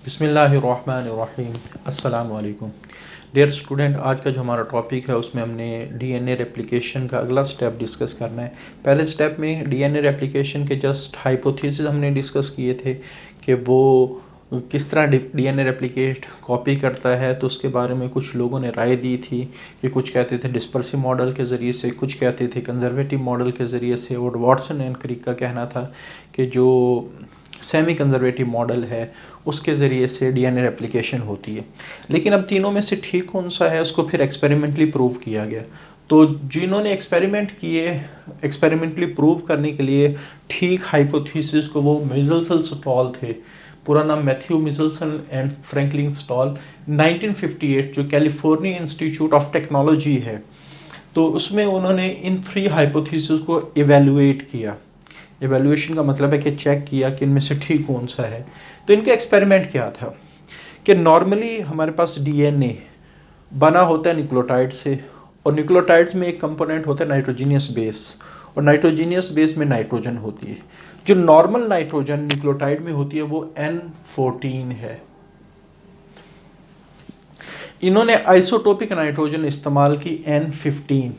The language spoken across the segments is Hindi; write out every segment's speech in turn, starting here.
बिस्मिल्लाहिर्रहमानिर्रहीम। अस्सलाम वालेकुम डियर स्टूडेंट। आज का जो हमारा टॉपिक है उसमें हमने डीएनए रेप्लिकेशन का अगला स्टेप डिस्कस करना है। पहले स्टेप में डीएनए रेप्लिकेशन के जस्ट हाइपोथेसिस हमने डिस्कस किए थे कि वो किस तरह डीएनए रेप्लिकेट कॉपी करता है, तो उसके बारे में कुछ लोगों ने राय दी थी कि कुछ कहते थे डिस्पर्सिव मॉडल के ज़रिए से, कुछ कहते थे कंजर्वेटिव मॉडल के ज़रिए से, और वाटसन एंड क्रिक का कहना था कि जो सेमी कंजर्वेटिव मॉडल है उसके ज़रिए से डीएनए रेप्लिकेशन होती है। लेकिन अब तीनों में से ठीक कौन सा है उसको फिर एक्सपेरिमेंटली प्रूव किया गया। तो जिन्होंने एक्सपेरिमेंट किए, एक्सपेरिमेंटली प्रूव करने के लिए ठीक हाइपोथेसिस को, वो मिज़ल्सन स्टॉल थे, पूरा नाम मैथ्यू मिज़ल्सन एंड फ्रैंकलिन स्टॉल, 1958, जो कैलिफोर्निया इंस्टीट्यूट ऑफ टेक्नोलॉजी है, तो उसमें उन्होंने इन 3 हाइपोथेसिस को इवेलुएट किया। इवेल्युएशन का मतलब है कि चेक किया कि इनमें से ठीक कौन सा है। तो इनका एक्सपेरिमेंट क्या था कि नॉर्मली हमारे पास डीएनए बना होता है न्यूक्लियोटाइड से, और न्यूक्लियोटाइड्स में एक कंपोनेंट होता है नाइट्रोजीनियस बेस, और नाइट्रोजीनियस बेस में नाइट्रोजन होती है। जो नॉर्मल नाइट्रोजन न्यूक्लियोटाइड में होती है वो N14 है। इन्होंने आइसोटोपिक नाइट्रोजन इस्तेमाल की N15।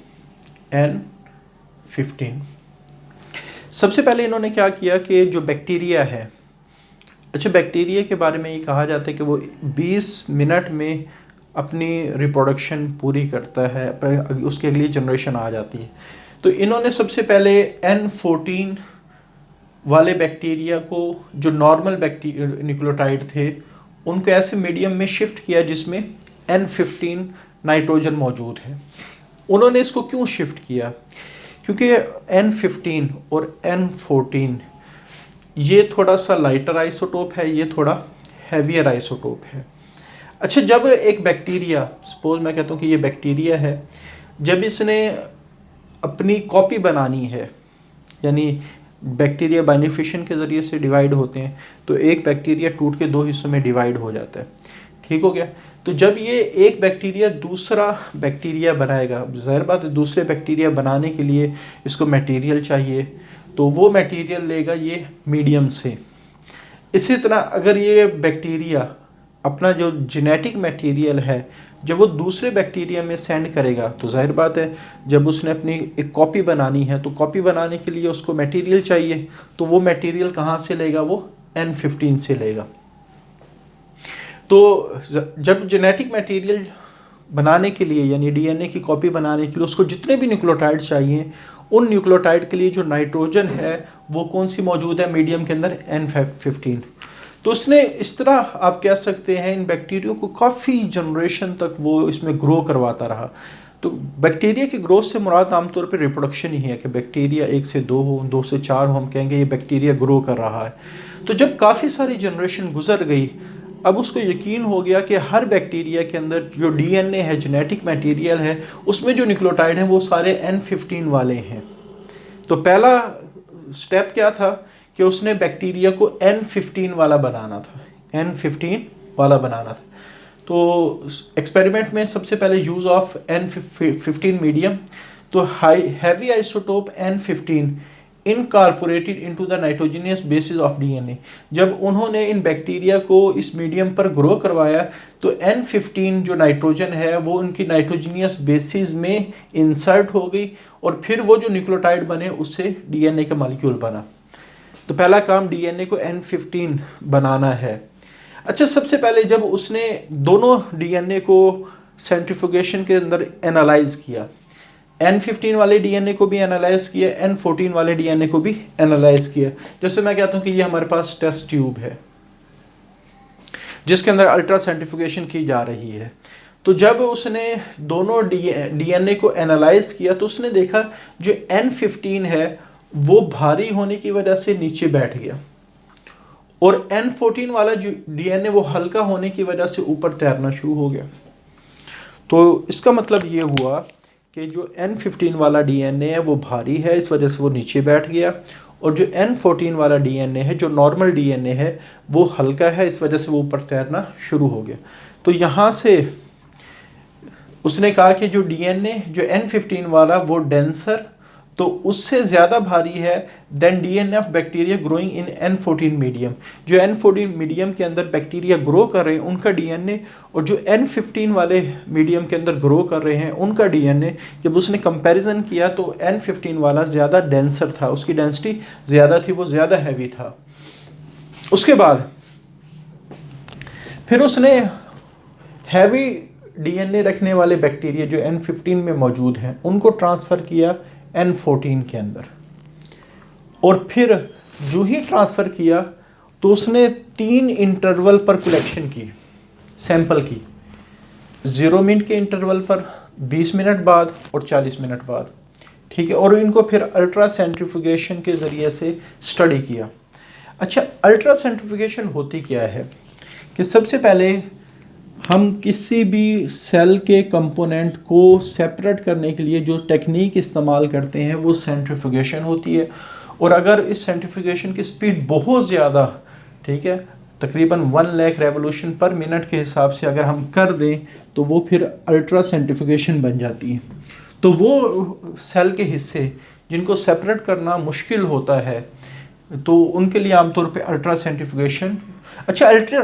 सबसे पहले इन्होंने क्या किया कि जो बैक्टीरिया है, अच्छा बैक्टीरिया के बारे में ये कहा जाता है कि वो 20 मिनट में अपनी रिप्रोडक्शन पूरी करता है, उसके अगली जनरेशन आ जाती है। तो इन्होंने सबसे पहले N14 वाले बैक्टीरिया को, जो नॉर्मल न्यूक्लियोटाइड थे, उनको ऐसे मीडियम में शिफ्ट किया जिसमें N15 नाइट्रोजन मौजूद है। उन्होंने इसको क्यों शिफ्ट किया? क्योंकि N15 और N14 ये थोड़ा सा लाइटर आइसोटोप है, ये थोड़ा हैवियर आइसोटोप है। अच्छा, जब एक बैक्टीरिया, सपोज मैं कहता हूँ कि ये बैक्टीरिया है, जब इसने अपनी कॉपी बनानी है, यानी बैक्टीरिया बाइनिफिशन के ज़रिए से डिवाइड होते हैं, तो एक बैक्टीरिया टूट के 2 हिस्सों में डिवाइड हो जाता है। ठीक हो गया? तो जब ये एक बैक्टीरिया दूसरा बैक्टीरिया बनाएगा, ज़ाहिर बात है दूसरे बैक्टीरिया बनाने के लिए इसको मटेरियल चाहिए, तो वो मटेरियल लेगा ये मीडियम से। इसी तरह अगर ये बैक्टीरिया अपना जो जेनेटिक मटेरियल है जब वो दूसरे बैक्टीरिया में सेंड करेगा, तो जाहिर बात है जब उसने अपनी एक कॉपी बनानी है, तो कॉपी बनाने के लिए उसको मटेरियल चाहिए, तो वो मटेरियल कहाँ से लेगा? वो N15 से लेगा। तो जब जेनेटिक मटेरियल बनाने के लिए, यानी डीएनए की कॉपी बनाने के लिए उसको जितने भी न्यूक्लियोटाइड चाहिए, उन न्यूक्लियोटाइड के लिए जो नाइट्रोजन है वो कौन सी मौजूद है मीडियम के अंदर? N15। तो उसने इस तरह, आप कह सकते हैं, इन बैक्टीरिया को काफ़ी जनरेशन तक वो इसमें ग्रो करवाता रहा। तो बैक्टीरिया की ग्रोथ से मुराद आमतौर पर रिप्रोडक्शन ही है कि बैक्टीरिया 1 से 2 हो, 2 से 4 हो, हम कहेंगे ये बैक्टीरिया ग्रो कर रहा है। तो जब काफ़ी सारी जनरेशन गुजर गई, अब उसको यकीन हो गया कि हर बैक्टीरिया के अंदर जो डीएनए है, जेनेटिक मटेरियल है, उसमें जो न्यूक्लियोटाइड हैं वो सारे N15 वाले हैं। तो पहला स्टेप क्या था कि उसने बैक्टीरिया को N15 वाला बनाना था, N15 वाला बनाना था। तो एक्सपेरिमेंट में सबसे पहले यूज़ ऑफ N15 मीडियम, तो heavy isotope N15 incorporated into the nitrogenous basis of DNA. जब उन्होंने इन बैक्टीरिया को इस मीडियम पर ग्रो करवाया, तो N15 जो नाइट्रोजन है वो उनकी नाइट्रोजीनियस बेसिस में इंसर्ट हो गई, और फिर वो जो न्यूक्लियोटाइड बने उससे डीएनए का मॉलिक्यूल बना। तो पहला काम डीएनए को N15 बनाना है। अच्छा, सबसे पहले जब उसने दोनों डीएनए को सेंट्रीफ्यूगेशन के अंदर एनालाइज किया, N15 वाले डीएनए को भी एनालाइज किया, N14 वाले डीएनए को भी एनालाइज किया। जैसे मैं कहता हूँ कि ये हमारे पास टेस्ट ट्यूब है जिसके अंदर अल्ट्रा सेंट्रीफ्यूगेशन की जा रही है। तो जब उसने दोनों डीएनए को एनालाइज किया, तो उसने देखा जो N15 है वो भारी होने की वजह से नीचे बैठ गया, और N14 वाला जो डीएनए वो हल्का होने की वजह से ऊपर तैरना शुरू हो गया। तो इसका मतलब ये हुआ कि जो N15 वाला डीएनए है वो भारी है, इस वजह से वो नीचे बैठ गया, और जो N14 वाला डीएनए है, जो नॉर्मल डीएनए है, वो हल्का है, इस वजह से वो ऊपर तैरना शुरू हो गया। तो यहाँ से उसने कहा कि जो डीएनए जो N15 वाला वो डेंसर, तो उससे ज़्यादा भारी है than DNA of bacteria growing in N14 medium. जो N14 मीडियम के अंदर बैक्टीरिया ग्रो कर रहे हैं उनका डीएनए और जो N15 वाले मीडियम के अंदर ग्रो कर रहे हैं उनका डीएनए, जब उसने कंपैरिजन किया तो N15 वाला ज़्यादा डेंसर था, उसकी डेंसिटी ज़्यादा थी, वो ज़्यादा हैवी था। उसके बाद फिर उसने हैवी डीएनए रखने वाले बैक्टीरिया जो N15 में मौजूद हैं उनको ट्रांसफ़र किया N14 के अंदर, और फिर जो ही ट्रांसफ़र किया तो उसने 3 इंटरवल पर कलेक्शन की, सैंपल की, 0 मिनट के इंटरवल पर, 20 मिनट बाद और 40 मिनट बाद, ठीक है। और इनको फिर अल्ट्रा सेंट्रीफ्यूगेशन के ज़रिए से स्टडी किया। अच्छा, अल्ट्रा सेंट्रीफ्यूगेशन होती क्या है कि सबसे पहले हम किसी भी सेल के कंपोनेंट को सेपरेट करने के लिए जो टेक्निक इस्तेमाल करते हैं वो सेंट्रीफ्यूगेशन होती है। और अगर इस सेंट्रीफ्यूगेशन की स्पीड बहुत ज़्यादा, ठीक है, तकरीबन 1 लाख रेवोल्यूशन पर मिनट के हिसाब से अगर हम कर दें तो वो फिर अल्ट्रा सेंट्रीफ्यूगेशन बन जाती है। तो वो सेल के हिस्से जिनको सेपरेट करना मुश्किल होता है तो उनके लिए आमतौर पे अल्ट्रा सेंट्रीफ्यूगेशन। अच्छा, अल्ट्रा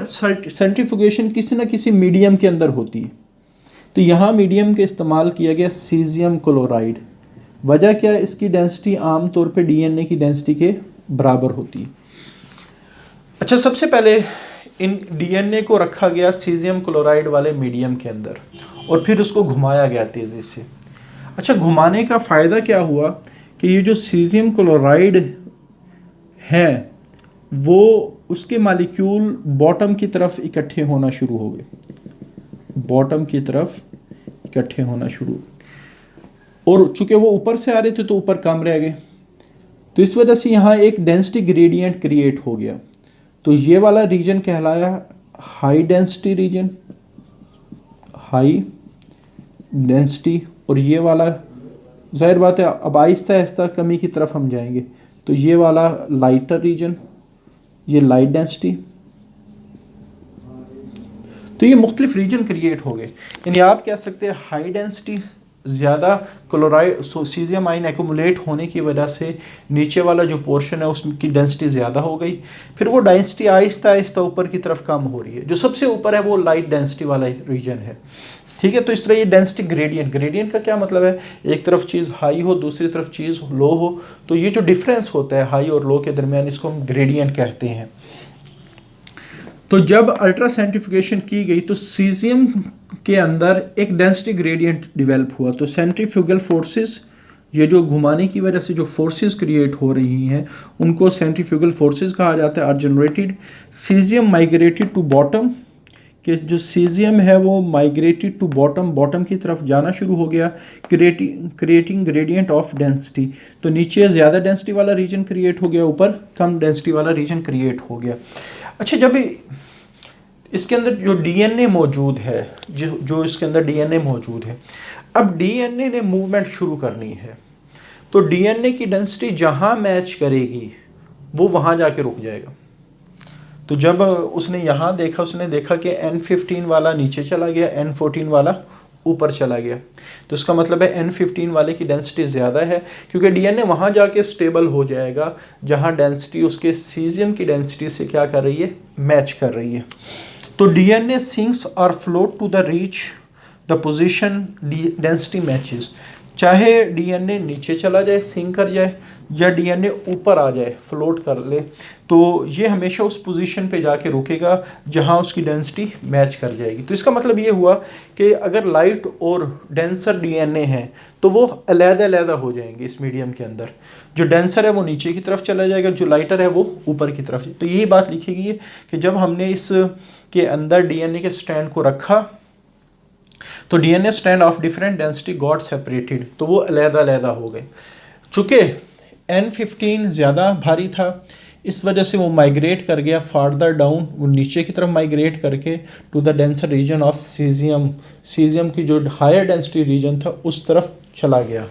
सेंट्रीफ्यूगेशन किसी न किसी मीडियम के अंदर होती है, तो यहाँ मीडियम के इस्तेमाल किया गया सीजियम क्लोराइड। वजह क्या है, इसकी डेंसिटी आमतौर पे डीएनए की डेंसिटी के बराबर होती है। अच्छा, सबसे पहले इन डीएनए को रखा गया सीजियम क्लोराइड वाले मीडियम के अंदर और फिर उसको घुमाया गया तेज़ी से। अच्छा, घुमाने का फ़ायदा क्या हुआ कि ये जो सीजियम क्लोराइड है वो उसके मालिक्यूल बॉटम की तरफ इकट्ठे होना शुरू हो गए, बॉटम की तरफ इकट्ठे होना शुरू, और चूंकि वो ऊपर से आ रहे थे तो ऊपर कम रह गए, तो इस वजह से यहाँ एक डेंसिटी ग्रेडियंट क्रिएट हो गया। तो ये वाला रीजन कहलाया high density region, high density, और ये वाला जाहिर बात है अब आहिस्ता आहिस्ता कमी की तरफ हम जाएंगे, तो ये वाला लाइटर रीजन, ये लाइट डेंसिटी। तो ये मुख्तलिफ रीजन क्रिएट हो गए। यानी आप कह सकते हैं हाई डेंसिटी ज़्यादा क्लोराइड सीजियम आयन एक्यूमुलेट होने की वजह से नीचे वाला जो पोर्शन है उसकी डेंसिटी ज़्यादा हो गई, फिर वो डेंसिटी आहिस्ता आहिस्ता ऊपर की तरफ कम हो रही है। जो सबसे ऊपर है वो लाइट डेंसिटी वाला रीजन है, ठीक है। तो इस तरह ये डेंसिटी ग्रेडियंट, ग्रेडियंट का क्या मतलब है, एक तरफ चीज़ हाई हो दूसरी तरफ चीज़ लो हो, तो ये जो डिफरेंस होता है हाई और लो के दरमियान इसको हम ग्रेडियंट कहते हैं। तो जब अल्ट्रा सेंट्रीफ्यूगेशन की गई तो सीजियम के अंदर एक डेंसिटी ग्रेडियंट डेवलप हुआ। तो सेंट्रीफ्यूगल फोर्सेस, ये जो घुमाने की वजह से जो फोर्सेस क्रिएट हो रही हैं उनको सेंट्रीफ्यूगल फोर्सेस कहा जाता है, are generated. Caesium migrated to bottom, कि जो सीजियम है वो माइग्रेटेड टू बॉटम, बॉटम की तरफ जाना शुरू हो गया, क्रिएटिंग ग्रेडियंट ऑफ डेंसिटी। तो नीचे ज़्यादा डेंसिटी वाला रीजन क्रिएट हो गया, ऊपर कम डेंसिटी वाला रीजन क्रिएट हो गया। अच्छा, जब इसके अंदर जो डीएनए मौजूद है, जो इसके अंदर डीएनए मौजूद है, अब डीएनए ने मूवमेंट शुरू करनी है, तो डीएनए की डेंसिटी जहाँ मैच करेगी वो वहाँ जाके रुक जाएगा। तो जब उसने यहाँ देखा, उसने देखा कि N15 वाला नीचे चला गया, N14 वाला ऊपर चला गया, तो इसका मतलब है N15 वाले की डेंसिटी ज़्यादा है, क्योंकि डीएनए वहाँ जाके स्टेबल हो जाएगा जहाँ डेंसिटी उसके सीजियम की डेंसिटी से क्या कर रही है, मैच कर रही है। तो डीएनए सिंक्स और float to the reach the position density matches. चाहे डीएनए नीचे चला जाए, सिंक कर जाए, या डीएनए ऊपर आ जाए, फ्लोट कर ले, तो ये हमेशा उस पोजीशन पे जाके रुकेगा जहाँ उसकी डेंसिटी मैच कर जाएगी। तो इसका मतलब ये हुआ कि अगर लाइट और डेंसर डीएनए है तो वो अलग-अलग हो जाएंगे इस मीडियम के अंदर। जो डेंसर है वो नीचे की तरफ चला जाएगा, जो लाइटर है वो ऊपर की तरफ। तो यही बात लिखी गई है कि जब हमने इस के अंदर डीएनए के स्ट्रैंड को रखा तो DNA strand of different density got separated, तो वो अलग-अलग हो गए। चूँकि N15 ज़्यादा भारी था, इस वजह से वो माइग्रेट कर गया फार्दर डाउन, वो नीचे की तरफ माइग्रेट करके to the denser region of caesium, caesium की जो हायर डेंसिटी रीजन था उस तरफ चला गया।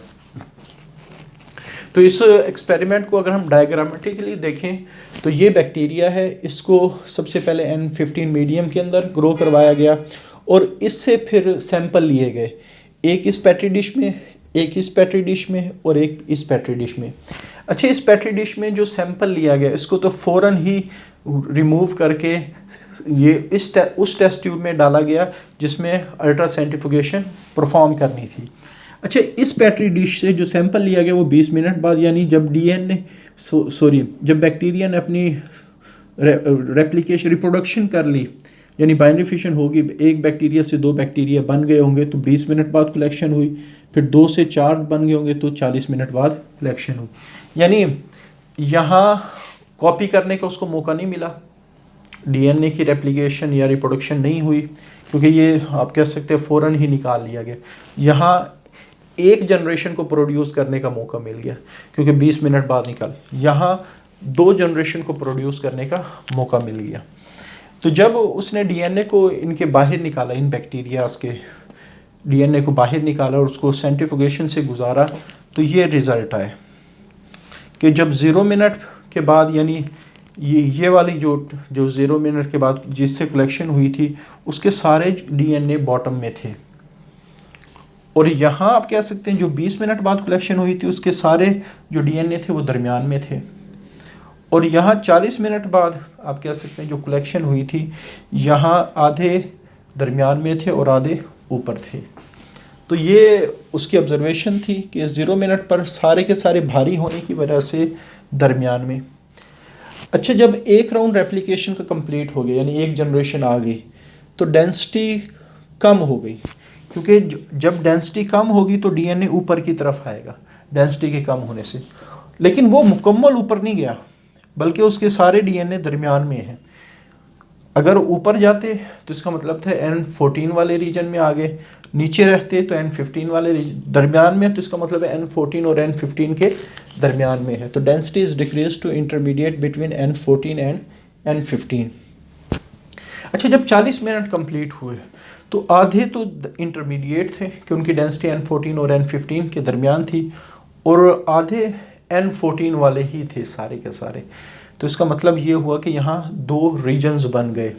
तो इस एक्सपेरिमेंट को अगर हम डायग्रामेटिकली देखें तो ये बैक्टीरिया है, इसको सबसे पहले N15 मीडियम के अंदर ग्रो करवाया गया और इससे फिर सैंपल लिए गए, एक इस पेट्री डिश में, एक इस पेट्री डिश में और एक इस पेट्री डिश में। अच्छा, इस पेट्री डिश में जो सैंपल लिया गया इसको तो फ़ौरन ही रिमूव करके ये उस टेस्ट ट्यूब में डाला गया जिसमें अल्ट्रा सेंट्रीफ्यूगेशन परफॉर्म करनी थी। अच्छा, इस पेट्री डिश से जो सैंपल लिया गया वो 20 मिनट बाद, यानी जब जब बैक्टीरिया ने अपनी रेप्लिकेशन रिप्रोडक्शन कर ली, यानी बाइनरी फिशन होगी, एक बैक्टीरिया से 2 बैक्टीरिया बन गए होंगे तो 20 मिनट बाद कलेक्शन हुई, फिर 2 से 4 बन गए होंगे तो 40 मिनट बाद कलेक्शन हुई। यानी यहाँ कॉपी करने का उसको मौका नहीं मिला, डीएनए की रेप्लिकेशन या रिप्रोडक्शन नहीं हुई, क्योंकि ये आप कह सकते हैं फ़ौरन ही निकाल लिया गया। यहाँ एक जनरेशन को प्रोड्यूस करने का मौका मिल गया क्योंकि 20 मिनट बाद निकाल, यहाँ 2 जनरेशन को प्रोड्यूस करने का मौका मिल गया। तो जब उसने डीएनए को इनके बाहर निकाला, इन बैक्टीरियाज के डीएनए को बाहर निकाला और उसको सेंट्रीफ्यूगेशन से गुजारा, तो ये रिज़ल्ट आए कि जब 0 मिनट के बाद, यानी ये वाली जो 0 मिनट के बाद जिससे कलेक्शन हुई थी उसके सारे डीएनए बॉटम में थे, और यहाँ आप कह सकते हैं जो 20 मिनट बाद कलेक्शन हुई थी उसके सारे जो डीएनए थे वो दरमियान में थे, और यहाँ 40 मिनट बाद आप कह सकते हैं जो कलेक्शन हुई थी यहाँ आधे दरमियान में थे और आधे ऊपर थे। तो ये उसकी ऑब्जर्वेशन थी कि 0 मिनट पर सारे के सारे भारी होने की वजह से दरमियान में। अच्छा, जब एक राउंड रेप्लिकेशन का कंप्लीट हो गया, यानी एक जनरेशन आ गई, तो डेंसिटी कम हो गई, क्योंकि जब डेंसिटी कम होगी तो डीएनए ऊपर की तरफ आएगा डेंसिटी के कम होने से, लेकिन वो मुकम्मल ऊपर नहीं गया बल्कि उसके सारे डीएनए दरमियान में हैं। अगर ऊपर जाते तो इसका मतलब था N14 वाले रीजन में आ गए, नीचे रहते तो N15 वाले दरमियान में, तो इसका मतलब है N14 और N15 के दरमियान में है। तो density is decrease to intermediate between N14 and N15। अच्छा, जब 40 मिनट कंप्लीट हुए तो आधे तो इंटरमीडिएट थे कि उनकी डेंसिटी N14 और N15 के दरमियान थी, और आधे N14 वाले ही थे सारे के सारे। तो इसका मतलब ये हुआ कि यहाँ 2 रीजन्स बन गए।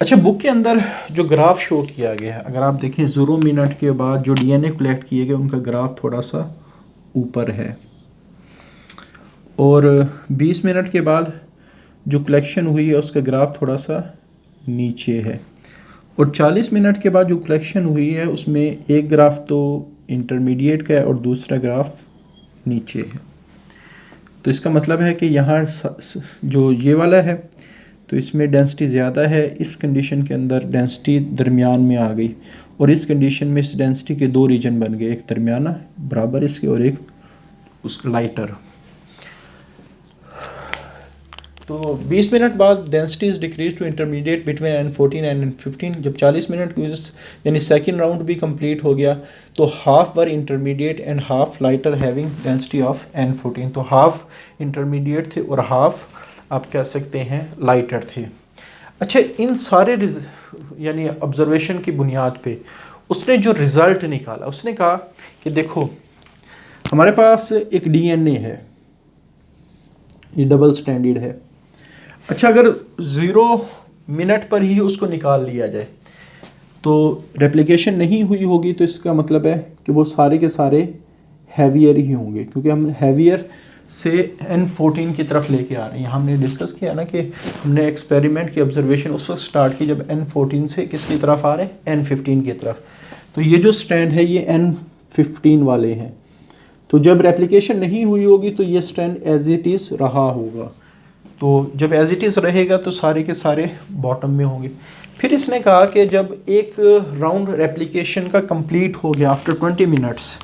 अच्छा, बुक के अंदर जो ग्राफ शो किया गया है, अगर आप देखें 0 मिनट के बाद जो डीएनए कलेक्ट किए गए उनका ग्राफ थोड़ा सा ऊपर है, और 20 मिनट के बाद जो कलेक्शन हुई है उसका ग्राफ थोड़ा सा नीचे है, और 40 मिनट के बाद जो कलेक्शन हुई है उसमें एक ग्राफ तो इंटरमीडिएट का है और दूसरा ग्राफ नीचे है। तो इसका मतलब है कि यहाँ जो ये वाला है तो इसमें डेंसिटी ज़्यादा है, इस कंडीशन के अंदर डेंसिटी दरमियान में आ गई, और इस कंडीशन में इस डेंसिटी के 2 रीजन बन गए, एक दरमियाना बराबर इसके और एक उस लाइटर। तो 20 मिनट बाद density is decrease to intermediate between N14 and N15। जब 40 मिनट की यानी सेकेंड राउंड भी कंप्लीट हो गया तो half were intermediate and half lighter having density of N14। तो हाफ इंटरमीडिएट थे और हाफ आप कह सकते हैं लाइटर थे। अच्छा, इन सारे यानी ऑब्जर्वेशन की बुनियाद पे उसने जो रिज़ल्ट निकाला, उसने कहा कि देखो हमारे पास एक डीएनए है, ये डबल स्टैंडर्ड है। अच्छा, अगर 0 मिनट पर ही उसको निकाल लिया जाए तो रेप्लिकेशन नहीं हुई होगी, तो इसका मतलब है कि वो सारे के सारे हैवियर ही होंगे, क्योंकि हम हैवियर से N14 की तरफ लेके आ रहे हैं। यहाँ हमने डिस्कस किया ना कि हमने एक्सपेरिमेंट की ऑब्जर्वेशन उस वक्त स्टार्ट की जब N14 से किसकी तरफ आ रहे हैं, N15 की तरफ। तो ये जो स्ट्रैंड है ये N15 वाले हैं, तो जब रेप्लिकेशन नहीं हुई होगी तो ये स्ट्रैंड एज इट इज़ रहा होगा। तो जब एज इट इज़ रहेगा तो सारे के सारे बॉटम में होंगे। फिर इसने कहा कि जब एक राउंड रेप्लिकेशन का कंप्लीट हो गया आफ्टर 20 मिनट्स,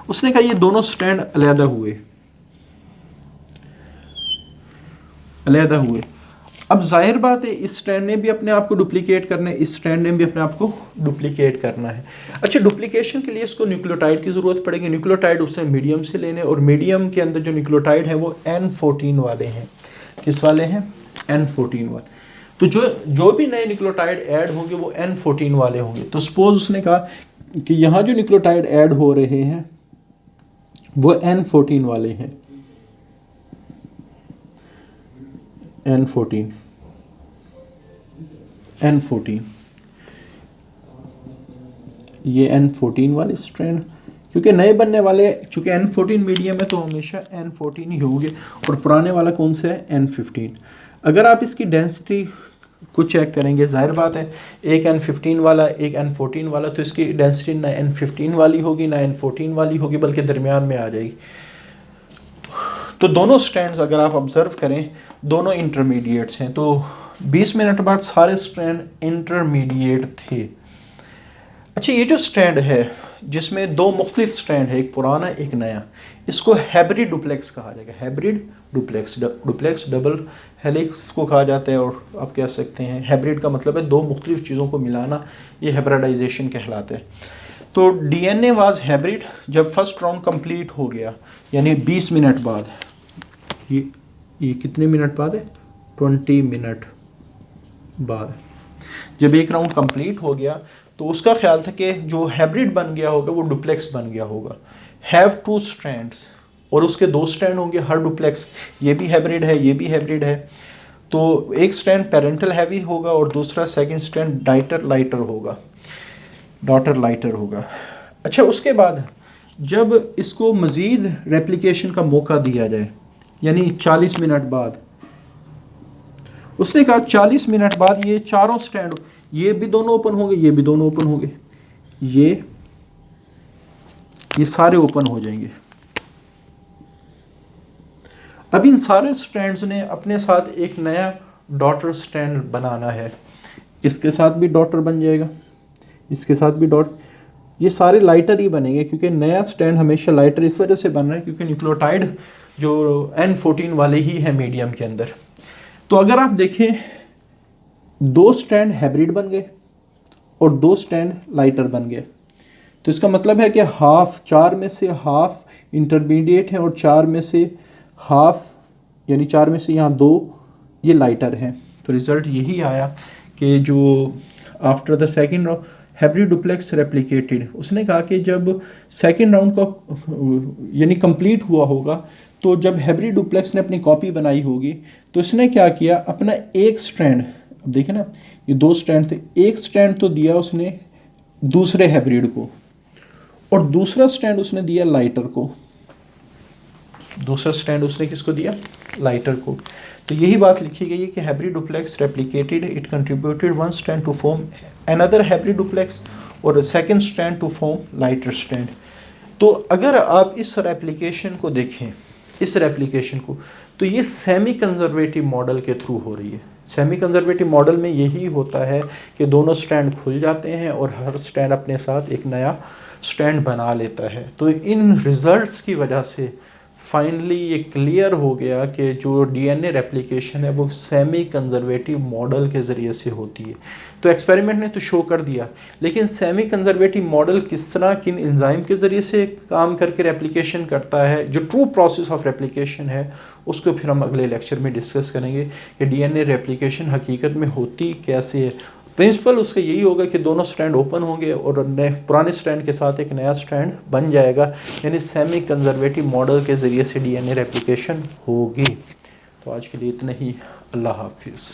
उसने कहा ये दोनों स्ट्रैंड अलहदा हुए। अब जाहिर बात है इस स्ट्रैंड ने भी अपने आप को डुप्लीकेट करना है, इस स्ट्रैंड ने भी अपने आप को डुप्लीकेट करना है। अच्छा, डुप्लीकेशन के लिए इसको न्यूक्लियोटाइड की ज़रूरत पड़ेगी। न्यूक्लियोटाइड उससे मीडियम से लेने, और मीडियम के अंदर जो न्यूक्लियोटाइड है वो N14 वाले हैं। किस वाले हैं? N14 वाले। तो जो भी नए न्यूक्लियोटाइड ऐड होंगे वो N14 वाले होंगे। तो सपोज उसने कहा कि यहाँ जो न्यूक्लियोटाइड ऐड हो रहे हैं वो N14 वाले हैं, N14 ये N14 वाले स्ट्रैंड, क्योंकि नए बनने वाले चूँकि N14 मीडियम है तो हमेशा N14 ही होंगे, और पुराने वाला कौन सा है N15। अगर आप इसकी डेंसिटी को चेक करेंगे, जाहिर बात है एक N15 वाला एक N14 वाला, तो इसकी डेंसिटी ना N15 वाली होगी ना N14 वाली होगी, बल्कि दरमियान में आ जाएगी। तो दोनों स्ट्रैंड्स अगर आप ऑब्जर्व करें दोनों इंटरमीडिएट्स हैं, तो 20 मिनट बाद सारे स्ट्रैंड इंटरमीडिएट थे। अच्छा, ये जो स्ट्रैंड है जिसमें दो मुख्तलिफ स्ट्रैंड है, एक पुराना एक नया, इसको हाइब्रिड डुप्लेक्स कहा जाएगा। Hybrid duplex, duplex double helix को कहा जाता है, और आप कह सकते हैं हाइब्रिड का मतलब है दो मुख्तलिफ चीज़ों को मिलाना, ये हाइब्रिडाइजेशन कहलाता है। तो डीएनए वाज हाइब्रिड जब फर्स्ट राउंड कंप्लीट हो गया, यानी 20 मिनट बाद, ये कितने मिनट बाद है, 20 मिनट बाद जब एक राउंड कंप्लीट हो गया, तो उसका ख्याल था कि जो हाइब्रिड बन गया होगा वो डुप्लेक्स बन गया होगा। हैव टू स्ट्रैंड्स, और उसके दो स्ट्रैंड होंगे हर डुप्लेक्स, ये भी हाइब्रिड है ये भी हाइब्रिड है। तो एक स्ट्रैंड पेरेंटल हैवी होगा और दूसरा सेकंड स्ट्रैंड डाइटर लाइटर होगा, डॉटर लाइटर होगा। अच्छा, उसके बाद जब इसको मज़ीद रेप्लिकेशन का मौका दिया जाए, यानी 40 मिनट बाद, उसने कहा 40 मिनट बाद ये चारों स्ट्रैंड, ये भी दोनों ओपन होंगे ये भी दोनों ओपन होंगे, ये सारे ओपन हो जाएंगे। अब इन सारे स्ट्रैंड्स ने अपने साथ एक नया डॉटर स्ट्रैंड बनाना है, इसके साथ भी डॉटर बन जाएगा, इसके साथ भी डॉट, ये सारे लाइटर ही बनेंगे, क्योंकि नया स्ट्रैंड हमेशा लाइटर इस वजह से बन रहा है क्योंकि न्यूक्लियोटाइड जो N14 वाले ही है मीडियम के अंदर। तो अगर आप देखें दो स्ट्रैंड हाइब्रिड बन गए और दो स्ट्रैंड लाइटर बन गए, तो इसका मतलब है कि हाफ, 4 में से हाफ इंटरमीडिएट है और 4 में से हाफ, यानी 4 में से यहाँ 2 ये लाइटर हैं। तो रिज़ल्ट यही आया कि जो after the second round hybrid duplex replicated, उसने कहा कि जब सेकेंड राउंड का यानी कंप्लीट हुआ होगा, तो जब हाइब्रिड डुप्लेक्स ने अपनी कॉपी बनाई होगी, तो इसने क्या किया, अपना एक स्ट्रैंड, अब देखें ना ये दो स्ट्रैंड थे, एक स्ट्रैंड तो दिया उसने दूसरे हाइब्रिड को, और दूसरा स्ट्रैंड उसने दिया लाइटर को, दूसरा स्ट्रैंड उसने किसको दिया, लाइटर को। तो यही बात लिखी गई है कि hybrid duplex replicated, it contributed one strand to form another hybrid duplex और second strand to form lighter strand. तो अगर आप इस रेप्लिकेशन को देखें, इस रेप्लिकेशन को, तो ये सेमी कंजर्वेटिव मॉडल के थ्रू हो रही है। सेमी कंजर्वेटिव मॉडल में यही होता है कि दोनों स्ट्रैंड खुल जाते हैं और हर स्ट्रैंड अपने साथ एक नया स्ट्रैंड बना लेता है। तो इन रिजल्ट्स की वजह से फाइनली ये क्लियर हो गया कि जो डीएनए रेप्लिकेशन है वो सेमी कंजर्वेटिव मॉडल के ज़रिए से होती है। तो एक्सपेरिमेंट ने तो शो कर दिया, लेकिन सेमी कंजर्वेटिव मॉडल किस तरह, किन एंजाइम के ज़रिए से काम करके रेप्लिकेशन करता है, जो ट्रू प्रोसेस ऑफ रेप्लिकेशन है, उसको फिर हम अगले लेक्चर में डिस्कस करेंगे कि डीएनए रेप्लिकेशन हकीकत में होती कैसे है। प्रिंसिपल उसका यही होगा कि दोनों स्ट्रैंड ओपन होंगे और पुराने स्ट्रैंड के साथ एक नया स्ट्रैंड बन जाएगा, यानी सेमी कंजर्वेटिव मॉडल के ज़रिए से डीएनए रेप्लिकेशन होगी। तो आज के लिए इतना ही, अल्लाह हाफिज़।